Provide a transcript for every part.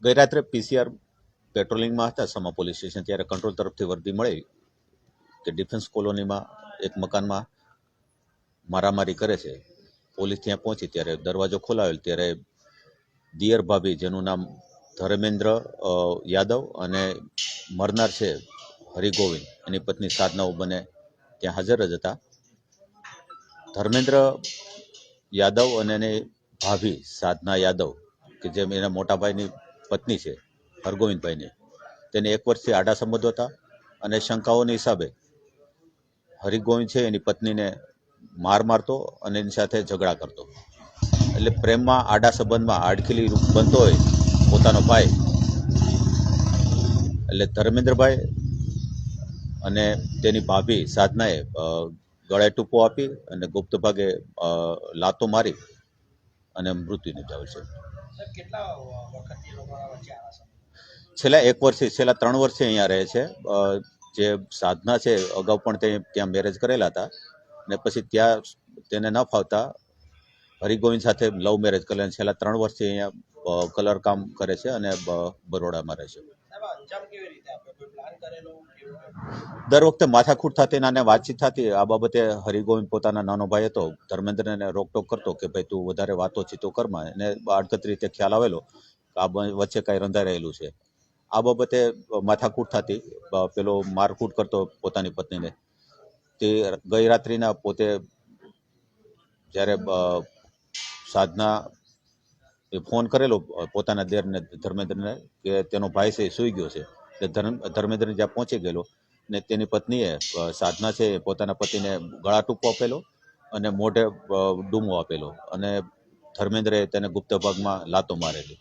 ગઈ રાત્રે પીસીઆર પેટ્રોલિંગમાં હતા સમા પોલીસ સ્ટેશન, ત્યારે કંટ્રોલ તરફથી વર્દી મળી કે ડિફેન્સ કોલોનીમાં એક મકાનમાં મારામારી કરે છે. પોલીસ ત્યાં પહોંચી ત્યારે દરવાજો ખોલાવેલ ત્યારે દિયર ભાભી, જેનું નામ ધર્મેન્દ્ર યાદવ અને મરનાર છે હરિગોવિંદ, એની પત્ની સાધનાઓ બને ત્યાં હાજર જ હતા. ધર્મેન્દ્ર યાદવ અને એની ભાભી સાધના યાદવ, કે જેમ એના મોટા ભાઈની પત્ની છે હરગોવિંદભાઈની, તેને 1 વર્ષથી આડા સંબંધો હતા અને શંકાઓના હિસાબે હરિગોવિંદ છે એની પત્નીને મારતો અને એની સાથે ઝઘડા કરતો. એટલે પ્રેમમાં, આડા સંબંધમાં આડખીલી બનતો હોય પોતાનો ભાઈ, એટલે ધર્મેન્દ્રભાઈ અને તેની ભાભી સાધનાએ ગળે ટૂંપો આપી અને ગુપ્ત ભાગે લાતો મારી અને મૃત્યુ નિપજાવે છે. છેલ્લા 1 વર્ષથી, છેલ્લા 3 વર્ષથી અહીંયા રહે છે. જે સાધના છે અગાઉ પણ ત્યાં મેરેજ કરેલા હતા ને પછી ત્યાં તેને ન ફાવતા હરિગોવિંદ સાથે લવ મેરેજ કરેલા. છેલ્લા 3 વર્ષથી અહીંયા કલર કામ કરે છે અને બરોડામાં રહે છે. દર વખતે માથાકૂટ થતી અને વાતચીત થતી. આ બાબતે હરિગોવિંદ પોતાના નાનો ભાઈ હતો ધર્મેન્દ્રને રોકટોક કરતો કે ભાઈ તું વધારે વાતોચીતો કરમાં, એને આડકતરી રીતે ખ્યાલ આવેલો કે આ વચ્ચે કાંઈ રંધાઈ રહેલું છે. આ બાબતે માથાકૂટ થતી, પેલો મારકૂટ કરતો પોતાની પત્નીને. તે ગઈ રાત્રિના પોતે જ્યારે સાધના ફોન કરેલો પોતાના દેરને ધર્મેન્દ્રને કે તેનો ભાઈ છે સૂઈ ગયો છે, એટલે ધર્મેન્દ્ર જ્યાં પહોંચી ગયેલો ને તેની પત્નીએ સાધના છે પોતાના પતિને ગળા ટૂંપો આપેલો અને મોઢે ડૂમો આપેલો અને ધર્મેન્દ્રએ તેને ગુપ્ત ભાગમાં લાતો મારેલી.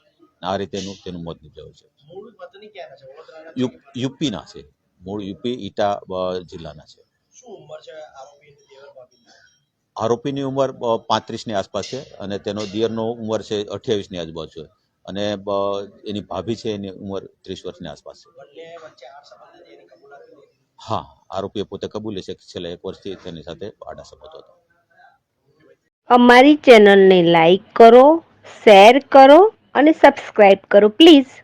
આ રીતે તેનું મોત નીપજ્યું છે. યુપીના છે, મૂળ યુપી ઈટા જિલ્લાના છે. આરોપીની ઉંમર 35ની આસપાસ છે અને તેનો દિયરનો ઉંમર છે 28ની આજુબાજુ છે અને એની ભાભી છે એની ઉંમર 30 વર્ષની આસપાસ છે. હા, આરોપીએ પોતે કબૂલે છે કે છેલ્લા 1 વર્ષથી તેની સાથે આડા સંબંધો હતા. અમારી ચેનલને લાઈક કરો, શેર કરો અને સબસ્ક્રાઇબ કરો પ્લીઝ.